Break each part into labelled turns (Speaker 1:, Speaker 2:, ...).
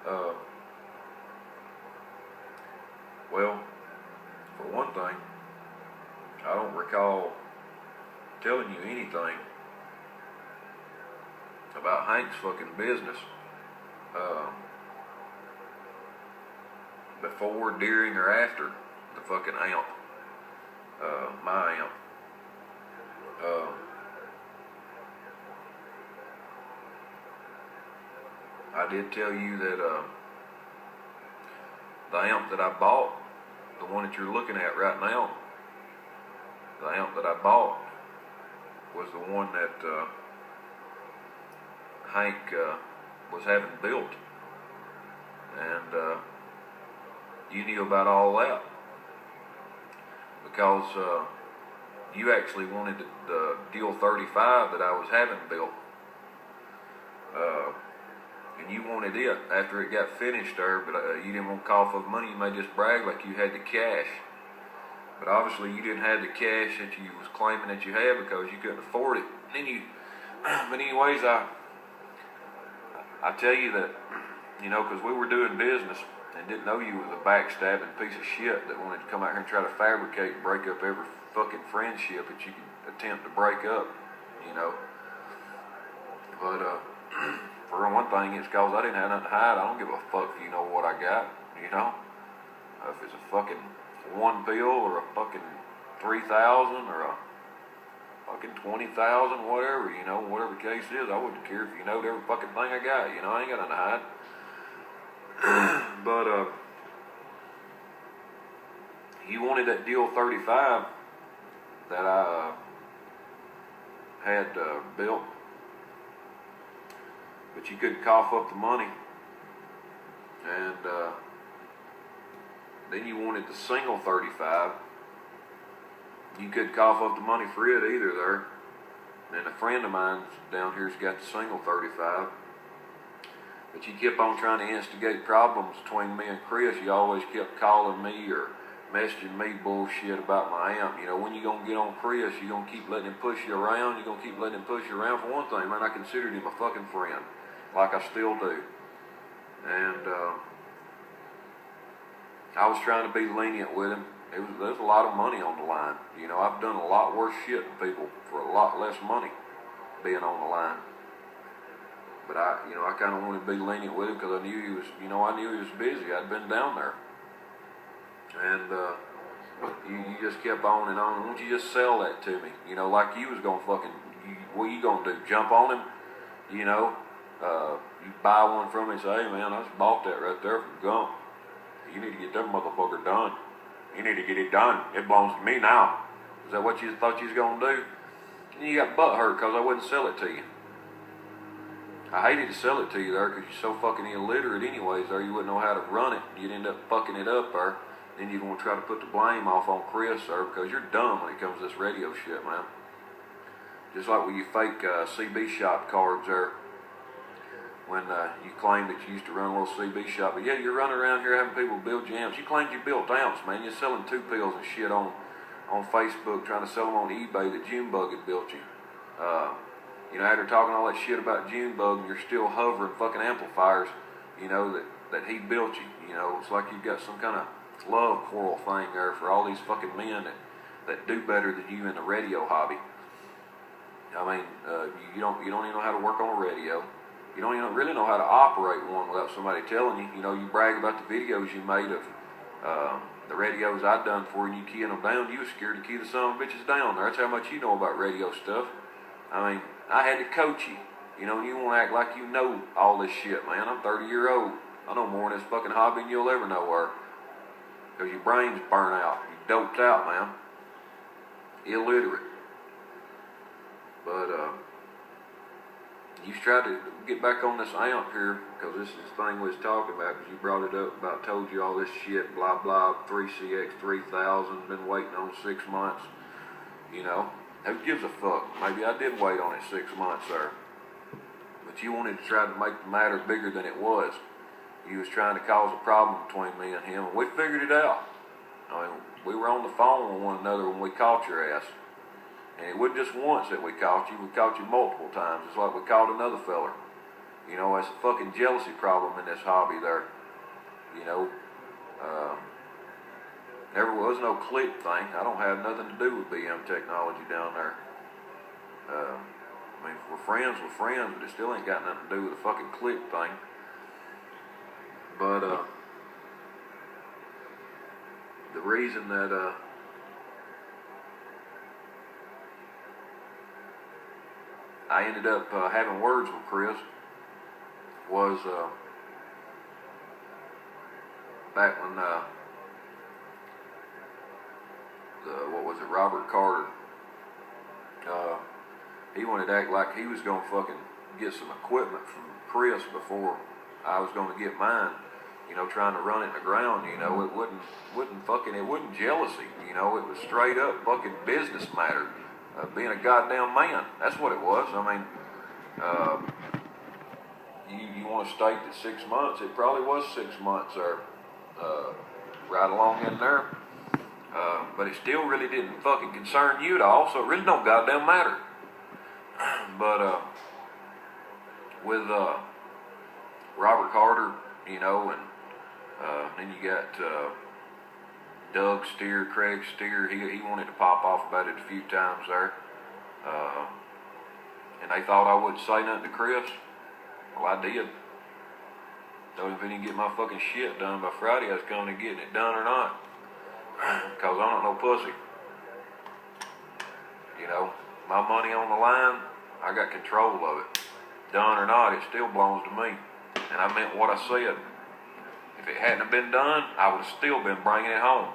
Speaker 1: Uh, well, for one thing, I don't recall telling you anything about Hank's fucking business before, during, or after the fucking amp, my amp. I did tell you that the amp that I bought, the one that you're looking at right now, the amp that I bought was the one that Hank was having built, and you knew about all that because you actually wanted the Deal 35 that I was having built, and you wanted it after it got finished there, but you didn't want to cough up money. You may just brag like you had the cash, but obviously you didn't have the cash that you was claiming that you had because you couldn't afford it. And then but anyways, I tell you that, you know, because we were doing business and didn't know you was a backstabbing piece of shit that wanted to come out here and try to fabricate and break up every fucking friendship that you could attempt to break up, you know. But for one thing, it's because I didn't have nothing to hide. I don't give a fuck if you know what I got, you know. If it's a fucking one bill or a fucking 3,000 or a fucking 20,000, whatever, you know, whatever the case is, I wouldn't care if you know every fucking thing I got, you know. I ain't got nothing to hide. But you wanted that Deal 35 that I had built, but you couldn't cough up the money, and then you wanted the single 35. You couldn't cough up the money for it either there. And a friend of mine down here's got the single 35. But you kept on trying to instigate problems between me and Chris. You always kept calling me or messaging me bullshit about my amp. You know, when you gonna get on Chris, you gonna keep letting him push you around. You gonna keep letting him push you around. For one thing, man, I considered him a fucking friend, like I still do. And I was trying to be lenient with him. There's a lot of money on the line. You know, I've done a lot worse shit to people for a lot less money being on the line. But I kind of wanted to be lenient with him because I knew he was, I knew he was busy. I'd been down there. And you just kept on and on. Why don't you just sell that to me? You know, like you was going to fucking, what you going to do? Jump on him? You know, you buy one from him and say, hey man, I just bought that right there from Gump. You need to get that motherfucker done. You need to get it done. It belongs to me now. Is that what you thought you was going to do? And you got butt hurt because I wouldn't sell it to you. I hated to sell it to you there because you're so fucking illiterate anyways there. You wouldn't know how to run it. You'd end up fucking it up there. Then you'd want to try to put the blame off on Chris there because you're dumb when it comes to this radio shit, man. Just like with your fake CB shop cards there. When you claim that you used to run a little CB shop. But yeah, you're running around here having people build your amps. You claimed you built amps, man. You're selling 2 pills and shit on Facebook, trying to sell them on eBay that June had built you. You know, after talking all that shit about June, you're still hovering fucking amplifiers, you know, that he built you. You know, it's like you've got some kind of love quarrel thing there for all these fucking men that do better than you in the radio hobby. I mean, you don't even know how to work on a radio. You don't even really know how to operate one without somebody telling you. You know, you brag about the videos you made of the radios I'd done for you, and you keying them down. You was scared to key the son of bitches down there. That's how much you know about radio stuff. I mean, I had to coach you. You know, you want to act like you know all this shit, man. I'm 30-year-old. I know more in this fucking hobby than you'll ever know where. Because your brain's burnt out. You doped out, man. Illiterate. But, you tried to get back on this amp here, because this is the thing we was talking about, because you brought it up about, told you all this shit, blah, blah, 3CX 3000, been waiting on 6 months, you know. Who gives a fuck? Maybe I did wait on it 6 months there. But you wanted to try to make the matter bigger than it was. You was trying to cause a problem between me and him, and we figured it out. I mean, we were on the phone with one another when we caught your ass. And it wasn't just once that we caught you multiple times. It's like we caught another feller. You know, that's a fucking jealousy problem in this hobby there. You know, never was no click thing. I don't have nothing to do with BM technology down there. I mean, we're friends, but it still ain't got nothing to do with the fucking click thing. But the reason that I ended up having words with Chris was back when what was it, Robert Carter, he wanted to act like he was going to fucking get some equipment from Chris before I was going to get mine, you know, trying to run it in the ground. You know, it wasn't jealousy, you know, it was straight up fucking business matter, being a goddamn man. That's what it was. I mean, you want to state that 6 months, it probably was 6 months or right along in there. But it still really didn't fucking concern you at all, so it really don't goddamn matter. But with Robert Carter, you know, and then you got Doug Steer, Craig Steer. He wanted to pop off about it a few times there, and they thought I wouldn't say nothing to Chris. Well, I did. Told him if he didn't get my fucking shit done by Friday, I was coming and getting it done or not. Because I'm not no pussy. You know, my money on the line, I got control of it. Done or not, it still belongs to me. And I meant what I said. If it hadn't been done, I would have still been bringing it home.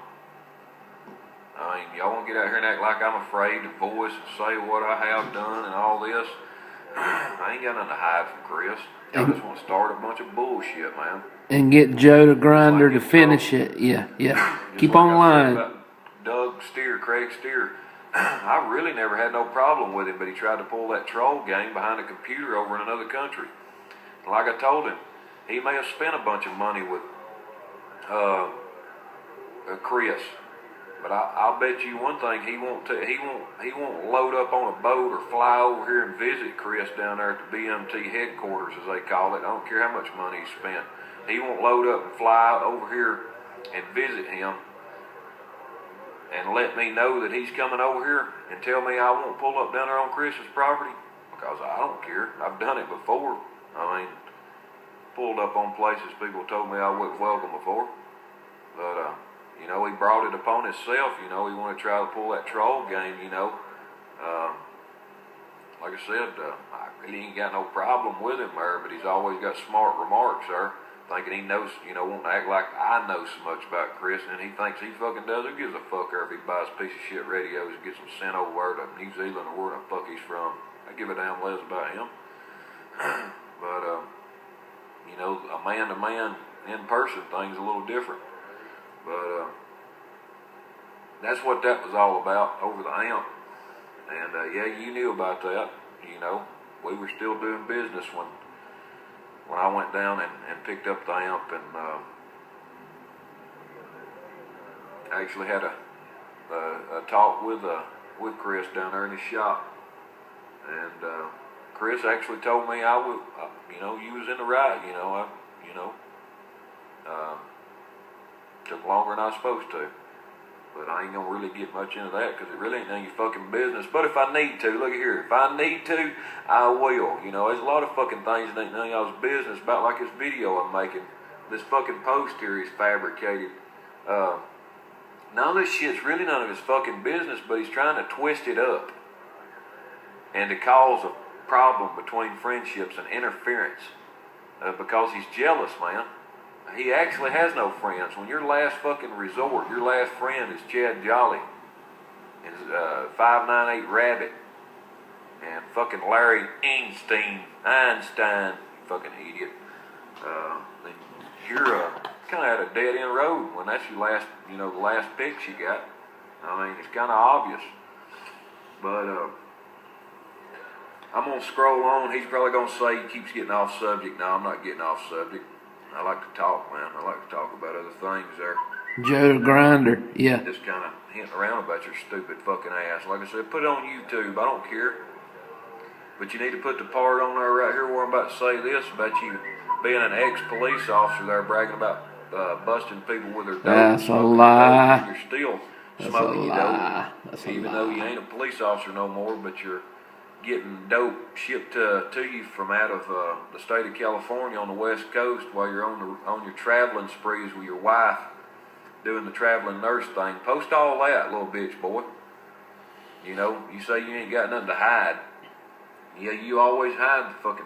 Speaker 1: I mean, y'all want to get out here and act like I'm afraid to voice and say what I have done and all this. I ain't got nothing to hide from Chris. I just want to start a bunch of bullshit, man.
Speaker 2: And get Joe the Grinder to finish it. Yeah. Keep on line.
Speaker 1: Doug Steer, Craig Steer. I really never had no problem with him, but he tried to pull that troll game behind a computer over in another country. And like I told him, he may have spent a bunch of money with Chris, but I'll bet you one thing, he won't load up on a boat or fly over here and visit Chris down there at the BMT headquarters, as they call it. I don't care how much money he spent. He won't load up and fly over here and visit him and let me know that he's coming over here and tell me I won't pull up down there on Chris's property, because I don't care. I've done it before. I mean, pulled up on places people told me I wasn't welcome before. But, you know, he brought it upon himself. You know, he wanted to try to pull that troll game, you know. Like I said, I really ain't got no problem with him there, but he's always got smart remarks there, thinking he knows, you know, wanting to act like I know so much about Chris, and he thinks he fucking does. Who gives a fuck if he buys a piece of shit radios and gets them sent over to New Zealand or where the fuck he's from? I give a damn less about him. But, you know, a man-to-man in-person thing's a little different. But that's what that was all about over the amp. And yeah, you knew about that. You know, we were still doing business when I went down and picked up the amp, and actually had a talk with Chris down there in his shop. And Chris actually told me I would, you know, you was in the right. You know, took longer than I was supposed to. But I ain't gonna really get much into that, because it really ain't none of your fucking business. But if I need to, look at here, if I need to, I will. You know, there's a lot of fucking things that ain't none of y'all's business about, like this video I'm making. This fucking post here is fabricated. None of this shit's really none of his fucking business, but he's trying to twist it up and to cause a problem between friendships and interference, because he's jealous, man. He actually has no friends. When your last fucking resort, your last friend is Chad Jolly, and 598 Rabbit, and fucking Larry Einstein, fucking idiot. You're kind of at a dead end road when that's your last, you know, the last picks you got. I mean, it's kind of obvious. But I'm gonna scroll on. He's probably gonna say he keeps getting off subject. No, I'm not getting off subject. I like to talk, man. I like to talk about other things there.
Speaker 2: Joe the Grinder, yeah.
Speaker 1: Just kind of hinting around about your stupid fucking ass. Like I said, put it on YouTube. I don't care. But you need to put the part on there right here where I'm about to say this about you being an ex-police officer there bragging about busting people with their dope.
Speaker 2: That's a lie.
Speaker 1: You're still
Speaker 2: That's
Speaker 1: smoking your dope.
Speaker 2: That's a
Speaker 1: Even though you
Speaker 2: lie.
Speaker 1: ain't a police officer no more, but you're getting dope shipped to you from out of the state of California on the West Coast while you're on your traveling sprees with your wife doing the traveling nurse thing. Post all that, little bitch boy. You know, you say you ain't got nothing to hide. Yeah, you always hide the fucking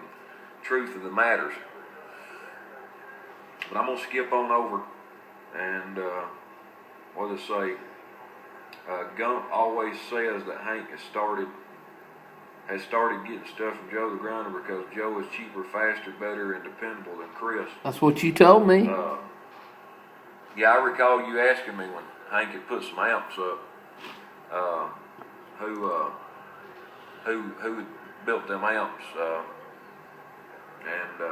Speaker 1: truth of the matters. But I'm going to skip on over and, what does it say? Gump always says that Hank has started getting stuff from Joe the Grinder because Joe is cheaper, faster, better, and dependable than Chris.
Speaker 2: That's what you told me.
Speaker 1: Yeah, I recall you asking me when Hank had put some amps up, who built them amps, and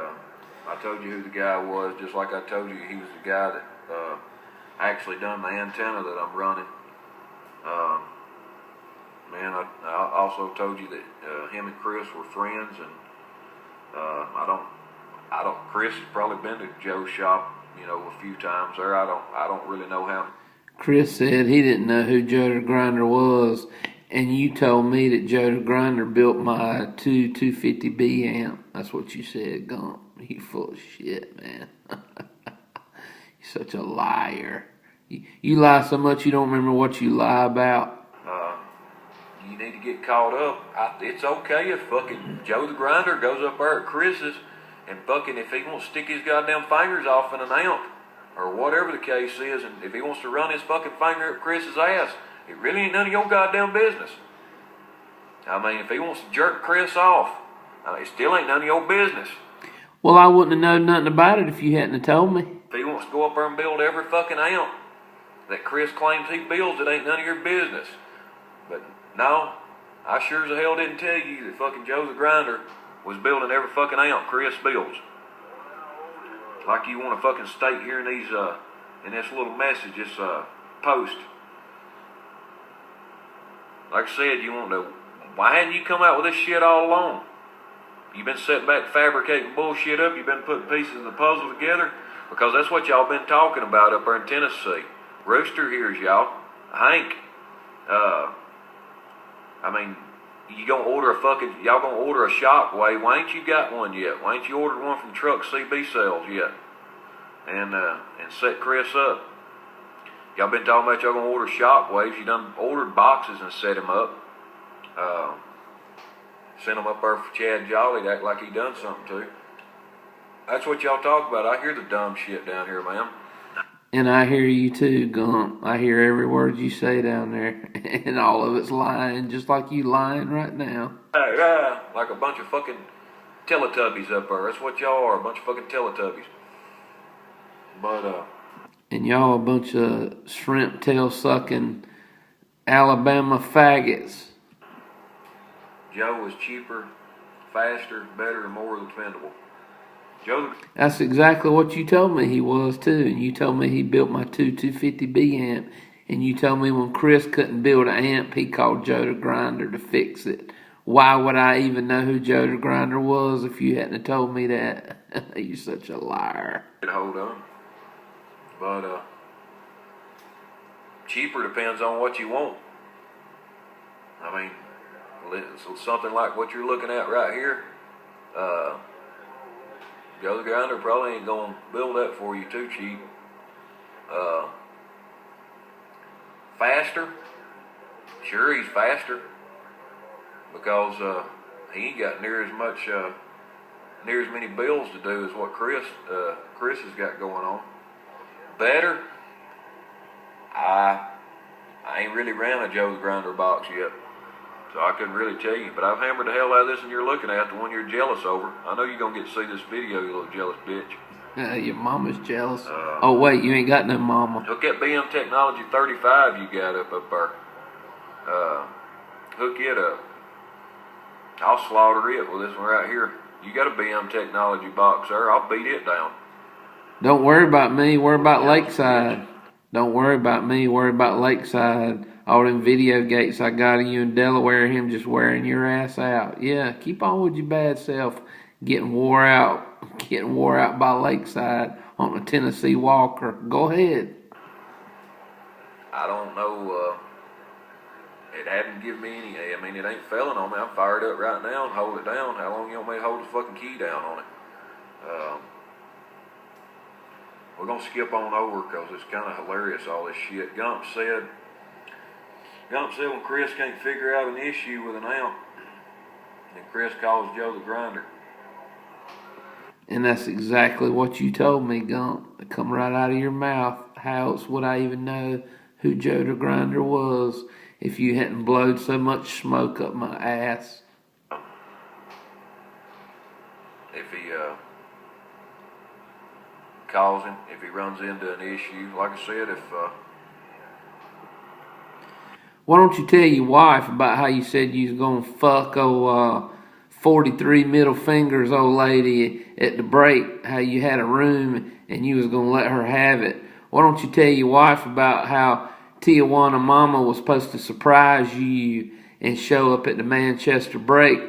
Speaker 1: I told you who the guy was, just like I told you he was the guy that actually done the antenna that I'm running. Man, I also told you that him and Chris were friends, and Chris has probably been to Joe's shop, you know, a few times there. I don't really know how.
Speaker 2: Chris said he didn't know who Joe the Grinder was, and you told me that Joe the Grinder built my 250B amp. That's what you said, Gump. You full of shit, man. You're such a liar. You lie so much you don't remember what you lie about.
Speaker 1: You need to get caught up. It's okay if fucking Joe the Grinder goes up there at Chris's and fucking if he wants to stick his goddamn fingers off in an amp or whatever the case is, and if he wants to run his fucking finger up Chris's ass, it really ain't none of your goddamn business. I mean, if he wants to jerk Chris off, it still ain't none of your business.
Speaker 2: Well, I wouldn't have known nothing about it if you hadn't have told me.
Speaker 1: If he wants to go up there and build every fucking amp that Chris claims he builds, it ain't none of your business. But no, I sure as hell didn't tell you that fucking Joe the Grinder was building every fucking amp Chris builds. Like you want to fucking state here in these, in this little message, this post. Like I said, you want to, why hadn't you come out with this shit all along? You've been sitting back fabricating bullshit up, you've been putting pieces of the puzzle together, because that's what y'all been talking about up there in Tennessee. Rooster hears y'all. Hank, I mean, y'all gonna order a shockwave. Why ain't you got one yet? Why ain't you ordered one from Truck CB Sales yet? And set Chris up. Y'all been talking about y'all gonna order shockwaves. You done ordered boxes and set him up. Sent him up there for Chad Jolly to act like he done something too. That's what y'all talk about. I hear the dumb shit down here, ma'am.
Speaker 2: And I hear you too, Gump. I hear every word you say down there. And all of it's lying, just like you lying right now.
Speaker 1: Like a bunch of fucking Teletubbies up there. That's what y'all are, a bunch of fucking Teletubbies. But,
Speaker 2: and y'all a bunch of shrimp tail sucking Alabama faggots.
Speaker 1: Joe was cheaper, faster, better, and more dependable.
Speaker 2: That's exactly what you told me he was too, and you told me he built my 250B amp, and you told me when Chris couldn't build an amp, he called Joe the Grinder to fix it. Why would I even know who Joe the Grinder was if you hadn't told me that? You're such a liar.
Speaker 1: Hold on. But, cheaper depends on what you want. I mean, something like what you're looking at right here, Joe the Grinder probably ain't going to build that for you too cheap. Faster? Sure, he's faster. Because he ain't got near as many bills to do as what Chris has got going on. Better? I ain't really ran a Joe the Grinder box yet. So I couldn't really tell you, but I've hammered the hell out of this one you're looking at, the one you're jealous over. I know you're going to get to see this video, you little jealous bitch.
Speaker 2: Your mama's jealous. Oh, wait, you ain't got no mama.
Speaker 1: Hook that BM Technology 35 you got up there. Hook it up. I'll slaughter it with this one right here. You got a BM Technology box, sir. I'll beat it down.
Speaker 2: Don't worry about me. Worry about Lakeside. Don't worry about me. Worry about Lakeside. all them video gates I got of you in Delaware, him just wearing your ass out. Yeah, keep on with your bad self, getting wore out by Lakeside on a Tennessee Walker. Go ahead.
Speaker 1: I don't know. It hadn't given me any. I mean, it ain't felling on me. I'm fired up right now and hold it down. How long you want me to hold the fucking key down on it? We're gonna skip on over because it's kind of hilarious, all this shit. Gump said when Chris can't figure out an issue with an amp, then Chris calls Joe the Grinder.
Speaker 2: And that's exactly what you told me, Gump. It come right out of your mouth. How else would I even know who Joe the Grinder was if you hadn't blowed so much smoke up my ass?
Speaker 1: If he calls him, if he runs into an issue, like I said,
Speaker 2: Why don't you tell your wife about how you said you was gonna fuck 43 middle fingers old lady at the break, how you had a room and you was gonna let her have it? Why don't you tell your wife about how Tijuana Mama was supposed to surprise you and show up at the Manchester break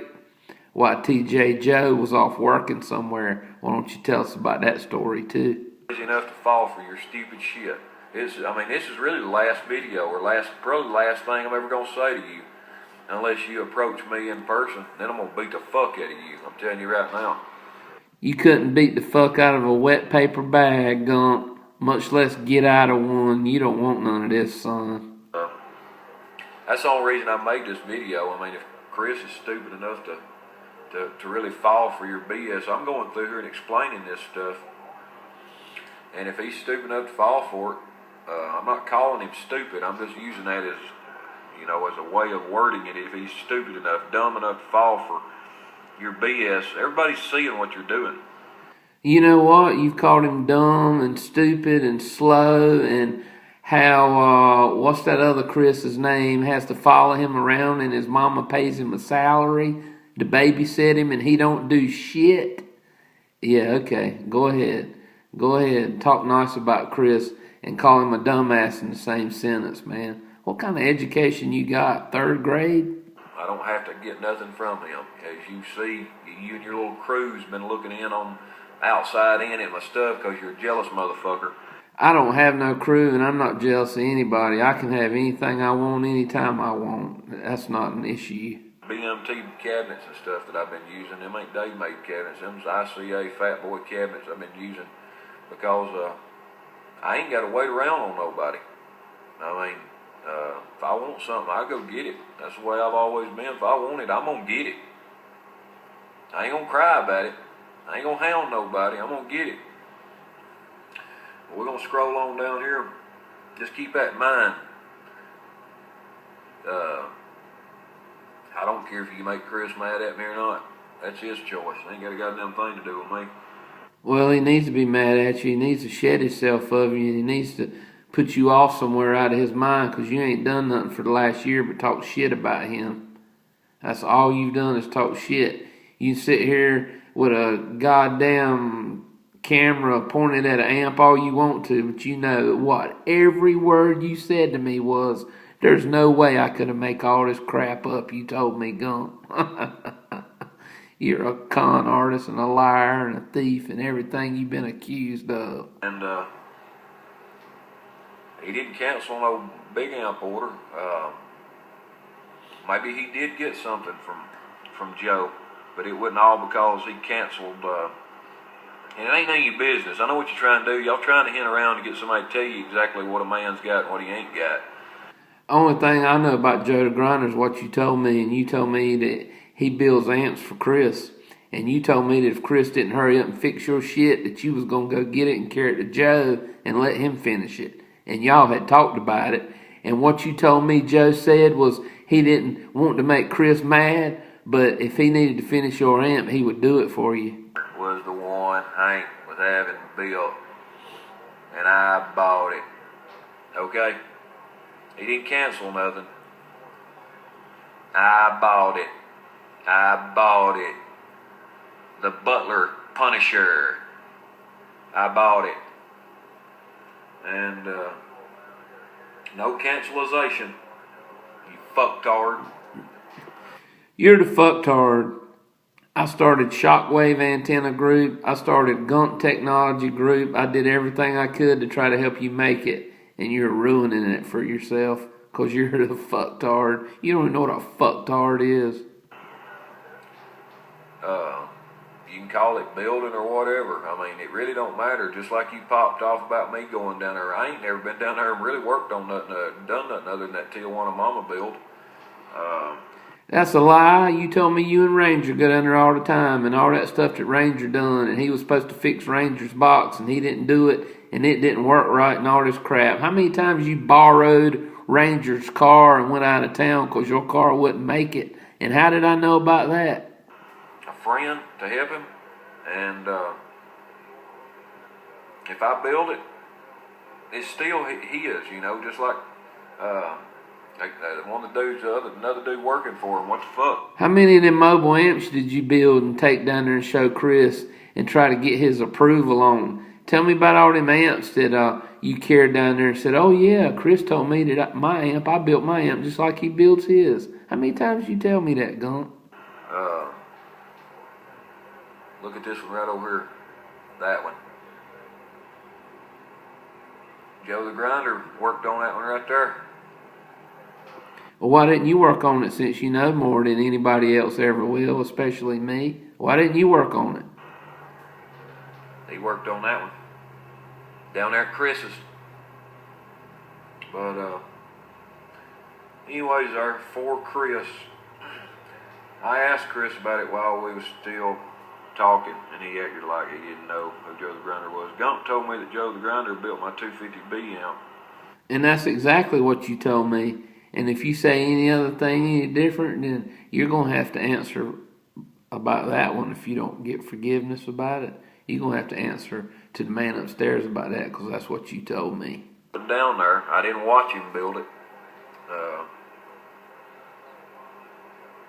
Speaker 2: while TJ Joe was off working somewhere? Why don't you tell us about that story too?
Speaker 1: Easy enough to fall for your stupid shit. This is really the last video or probably the last thing I'm ever gonna say to you, unless you approach me in person. Then I'm gonna beat the fuck out of you. I'm telling you right now.
Speaker 2: You couldn't beat the fuck out of a wet paper bag, Gump, much less get out of one. You don't want none of this, son.
Speaker 1: That's the only reason I made this video. I mean, if Chris is stupid enough to really fall for your BS, I'm going through here and explaining this stuff. And if he's stupid enough to fall for it, I'm not calling him stupid. I'm just using that as a way of wording it. If he's stupid enough, dumb enough to fall for your BS, everybody's seeing what you're doing.
Speaker 2: You know what? You've called him dumb and stupid and slow, and how, what's that other Chris's name, has to follow him around and his mama pays him a salary to babysit him and he don't do shit. Yeah, okay. Go ahead. Go ahead. Talk nice about Chris and call him a dumbass in the same sentence, man. What kind of education you got? 3rd grade?
Speaker 1: I don't have to get nothing from him. As you see, you and your little crew's been looking in on outside in at my stuff because you're a jealous motherfucker.
Speaker 2: I don't have no crew and I'm not jealous of anybody. I can have anything I want anytime I want. That's not an issue.
Speaker 1: BMT cabinets and stuff that I've been using, them ain't Dave-made cabinets. Them's ICA Fat Boy cabinets I've been using because I ain't got to wait around on nobody. I mean, if I want something, I go get it. That's the way I've always been. If I want it, I'm going to get it. I ain't going to cry about it. I ain't going to hound nobody. I'm going to get it. But we're going to scroll on down here. Just keep that in mind. I don't care if you make Chris mad at me or not. That's his choice. Ain't got a goddamn thing to do with me.
Speaker 2: Well, he needs to be mad at you. He needs to shed himself of you. He needs to put you off somewhere out of his mind because you ain't done nothing for the last year but talk shit about him. That's all you've done is talk shit. You sit here with a goddamn camera pointed at an amp all you want to, but you know what? Every word you said to me was, there's no way I could have make all this crap up you told me, Gump. You're a con artist and a liar and a thief and everything you've been accused of.
Speaker 1: And he didn't cancel no big amp order. Maybe he did get something from Joe, but it wasn't all because he canceled. And it ain't none of your business. I know what you're trying to do. Y'all trying to hint around to get somebody to tell you exactly what a man's got and what he ain't got.
Speaker 2: Only thing I know about Joe the Grinder is what you told me, and you told me that he builds amps for Chris. And you told me that if Chris didn't hurry up and fix your shit, that you was going to go get it and carry it to Joe and let him finish it. And y'all had talked about it. And what you told me Joe said was he didn't want to make Chris mad, but if he needed to finish your amp, he would do it for you.
Speaker 1: Was the one Hank was having built, and I bought it. Okay? He didn't cancel nothing. I bought it. I bought it. The Butler Punisher. I bought it. And no cancellation. fucktard.
Speaker 2: You're the fucktard. I started Shockwave Antenna Group. I started Gump Technology Group. I did everything I could to try to help you make it. And you're ruining it for yourself because you're the fucktard. You don't even know what a fucktard is.
Speaker 1: You can call it building or whatever. I mean, it really don't matter. Just like you popped off about me going down there. I ain't never been down there and really worked on nothing, done nothing other than that Tijuana Mama build.
Speaker 2: That's a lie. You told me you and Ranger go down there all the time and all that stuff that Ranger done, and he was supposed to fix Ranger's box and he didn't do it and it didn't work right and all this crap. How many times you borrowed Ranger's car and went out of town because your car wouldn't make it? And how did I know about that?
Speaker 1: A friend to help him, and if I build it, it's still his, you know, just like one of the dudes, another dude working for him. What the fuck?
Speaker 2: How many of them mobile amps did you build and take down there and show Chris and try to get his approval on? Tell me about all them amps that you carried down there and said, oh yeah, Chris told me that I built my amp just like he builds his. How many times you tell me that, Gump?
Speaker 1: Look at this one right over here. That one. Joe the Grinder worked on that one right there.
Speaker 2: Well, why didn't you work on it since you know more than anybody else ever will, especially me? Why didn't you work on it?
Speaker 1: He worked on that one. Down there at Chris's. But, anyways, for Chris, I asked Chris about it while we was still talking, and he acted like he didn't know who Joe the Grinder was. Gump told me that Joe the Grinder built my 250B amp.
Speaker 2: And that's exactly what you told me. And if you say any other thing any different, then you're going to have to answer about that one. If you don't get forgiveness about it, you're going to have to answer to the man upstairs about that, because that's what you told me.
Speaker 1: Down there, I didn't watch him build it.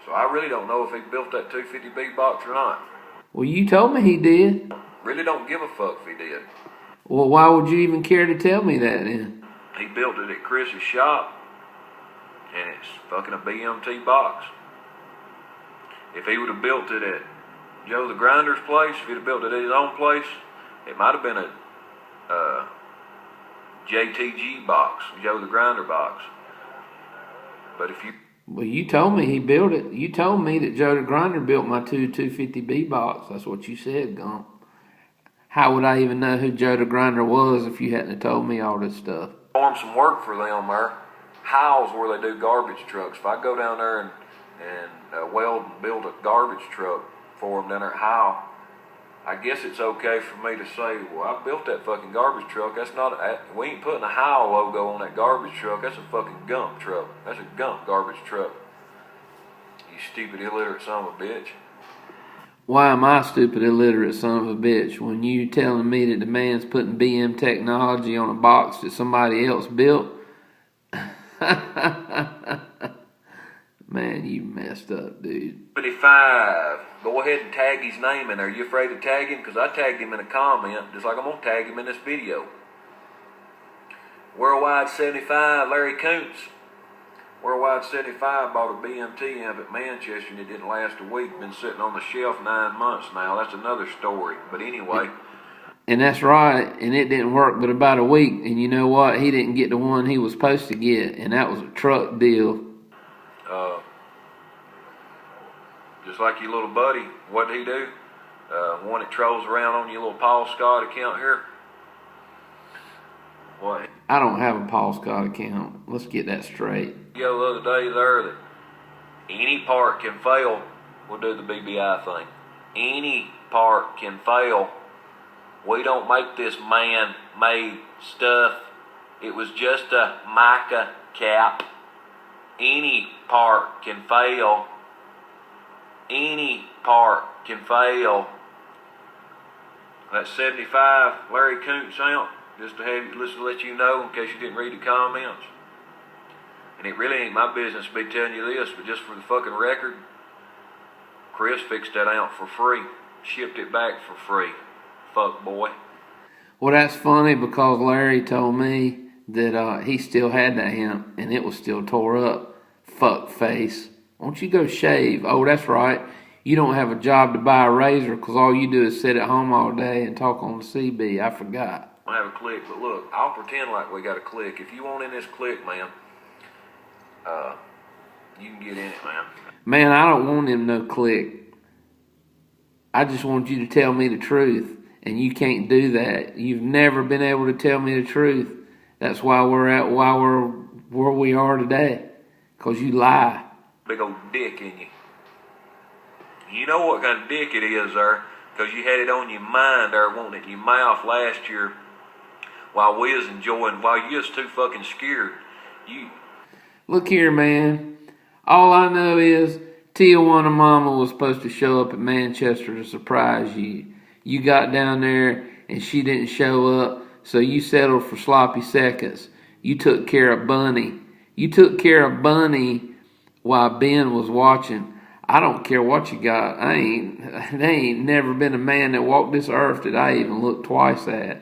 Speaker 1: So I really don't know if he built that 250B box or not.
Speaker 2: Well, you told me he did.
Speaker 1: Really don't give a fuck if he did.
Speaker 2: Well, why would you even care to tell me that then?
Speaker 1: He built it at Chris's shop, and it's fucking a BMT box. If he would have built it at Joe the Grinder's place, if he'd have built it at his own place, it might have been a JTG box, Joe the Grinder box. But if you...
Speaker 2: Well, you told me he built it. You told me that Joe the Grinder built my 250B box. That's what you said, Gump. How would I even know who Joe the Grinder was if you hadn't told me all this stuff?
Speaker 1: Perform some work for them there. How's where they do garbage trucks. If I go down there and weld and build a garbage truck for them down there at Howe, I guess it's okay for me to say, well, I built that fucking garbage truck. That's not, we ain't putting a Howe logo on that garbage truck. That's a fucking Gump truck. That's a Gump garbage truck. You stupid illiterate son of a bitch.
Speaker 2: Why am I stupid illiterate son of a bitch when you telling me that the man's putting BM technology on a box that somebody else built? Man, you messed up, dude. 75. Go ahead and tag his name in there. You afraid to tag him? Because I tagged him in a comment, just like I'm going to tag him in this video. Worldwide 75, Larry Koontz. Worldwide 75 bought a BMT amp at Manchester and it didn't last a week. Been sitting on the shelf 9 months now. That's another story. But anyway. And that's right. And it didn't work but about a week. And you know what? He didn't get the one he was supposed to get. And that was a truck deal. Just like your little buddy, what'd he do? One that trolls around on your little Paul Scott account here. What? I don't have a Paul Scott account. Let's get that straight. The other day there that any part can fail. We'll do the BBI thing. Any part can fail. We don't make this man-made stuff. It was just a mica cap. Any part can fail. Any part can fail. That's 75 Larry Koontz amp, just to have you, let you know in case you didn't read the comments. And it really ain't my business to be telling you this, but just for the fucking record, Chris fixed that amp for free, shipped it back for free. Fuck boy. Well, that's funny because Larry told me that he still had that amp and it was still tore up fuck face. Why don't you go shave? Oh, that's right. You don't have a job to buy a razor because all you do is sit at home all day and talk on the CB. I forgot.
Speaker 1: I have a clique, but look, I'll pretend like we got a clique. If you want in this clique, man, you can get in it, man.
Speaker 2: Man, I don't want him no clique. I just want you to tell me the truth, and you can't do that. You've never been able to tell me the truth. That's why we're where we are today, because you lie.
Speaker 1: Big old dick in you. You know what kind of dick it is there, because you had it on your mind there, wanting it in your mouth last year while we was enjoying, while you was too fucking scared.
Speaker 2: Look here, man. All I know is Tijuana Mama was supposed to show up at Manchester to surprise you. You got down there and she didn't show up, so you settled for sloppy seconds. You took care of Bunny. You took care of Bunny while Ben was watching. I don't care what you got. There ain't never been a man that walked this earth that I even looked twice at.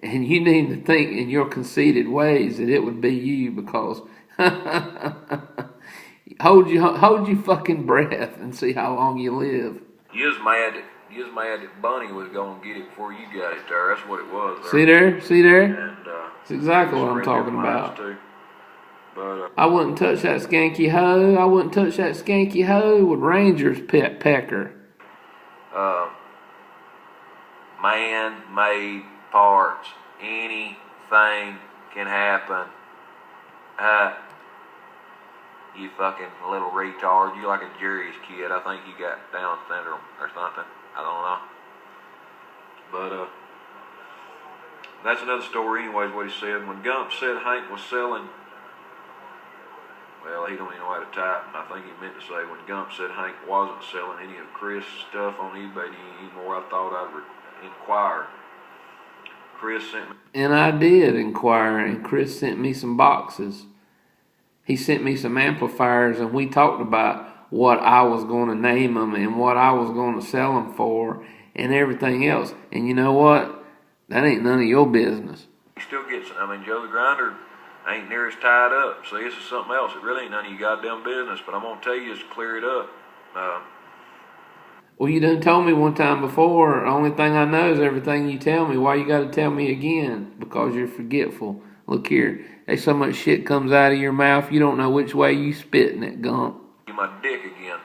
Speaker 2: And you need to think in your conceited ways that it would be you, because hold your fucking breath and see how long you live.
Speaker 1: You was mad that Bunny was going to get it before you got it there. That's what it was.
Speaker 2: There. See there?
Speaker 1: And,
Speaker 2: that's exactly what I'm talking about.
Speaker 1: Too. But,
Speaker 2: I wouldn't touch that skanky hoe. I wouldn't touch that skanky hoe with Ranger's pet pecker.
Speaker 1: Man-made parts. Anything can happen. You fucking little retard. You like a Jerry's kid. I think you got Down syndrome or something. I don't know. But, that's another story anyways, what he said. When Gump said Hank was selling, well, he don't even know how to type. I think he meant to say when Gump said Hank wasn't selling any of Chris' stuff on eBay anymore, I thought I'd inquire. Chris sent me.
Speaker 2: And I did inquire, and Chris sent me some boxes. He sent me some amplifiers, and we talked about what I was going to name them and what I was going to sell them for and everything else. And you know what? That ain't none of your business.
Speaker 1: He still gets, Joe the Grinder ain't near as tied up. See, this is something else. It really ain't none of your goddamn business, but I'm going to tell you just to clear it up.
Speaker 2: Well, you done told me one time before. The only thing I know is everything you tell me. Why you got to tell me again? Because you're forgetful. Look here. There's so much shit comes out of your mouth, you don't know which way you spitting it, Gump.
Speaker 1: You my dick again.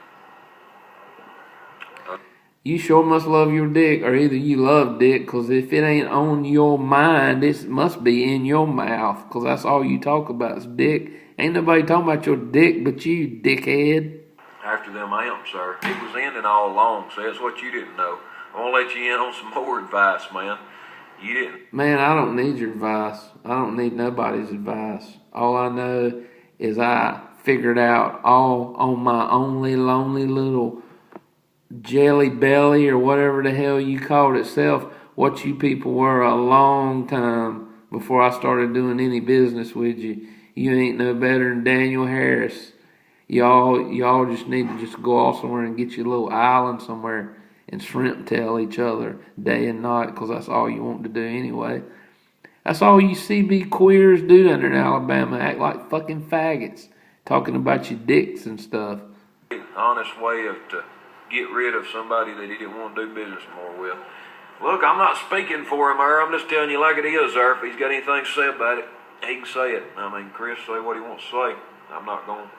Speaker 2: You sure must love your dick, or either you love dick, because if it ain't on your mind, it must be in your mouth, because that's all you talk about is dick. Ain't nobody talking about your dick but you, dickhead.
Speaker 1: After them amps, sir. It was ending all along, so that's what you didn't know. I'm going to let you in on some more advice, man. You didn't.
Speaker 2: Man, I don't need your advice. I don't need nobody's advice. All I know is I figured out all on my only lonely little jelly belly or whatever the hell you called itself, what you people were a long time before I started doing any business with you. You ain't no better than Daniel Harris. Y'all just need to just go off somewhere and get you a little island somewhere and shrimp tail each other day and night, because that's all you want to do anyway. That's all you CB queers do down there in Alabama, act like fucking faggots, talking about your dicks and stuff.
Speaker 1: Honest way to get rid of somebody that he didn't want to do business more with. Look, I'm not speaking for him, I'm just telling you like it is, sir. If he's got anything to say about it, he can say it. Chris say what he wants to say. I'm not going to.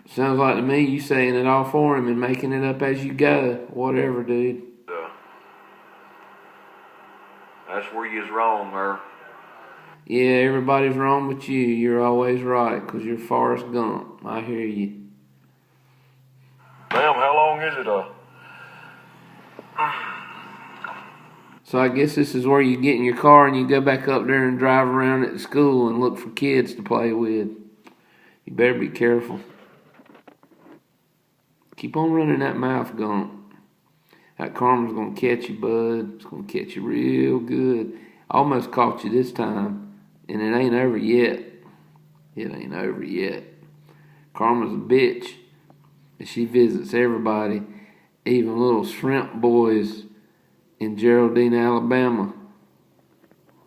Speaker 2: Sounds like to me you saying it all for him and making it up as you go. Whatever, dude.
Speaker 1: That's where you's wrong, Mer.
Speaker 2: Yeah, everybody's wrong but you. You're always right, because you're Forrest Gump. I hear you.
Speaker 1: Ma'am, how long is it?
Speaker 2: So I guess this is where you get in your car and you go back up there and drive around at the school and look for kids to play with. You better be careful. Keep on running that mouth, Gump. That karma's gonna catch you, bud. It's gonna catch you real good. Almost caught you this time, and it ain't over yet. It ain't over yet. Karma's a bitch, and she visits everybody, even little shrimp boys in Geraldine, Alabama.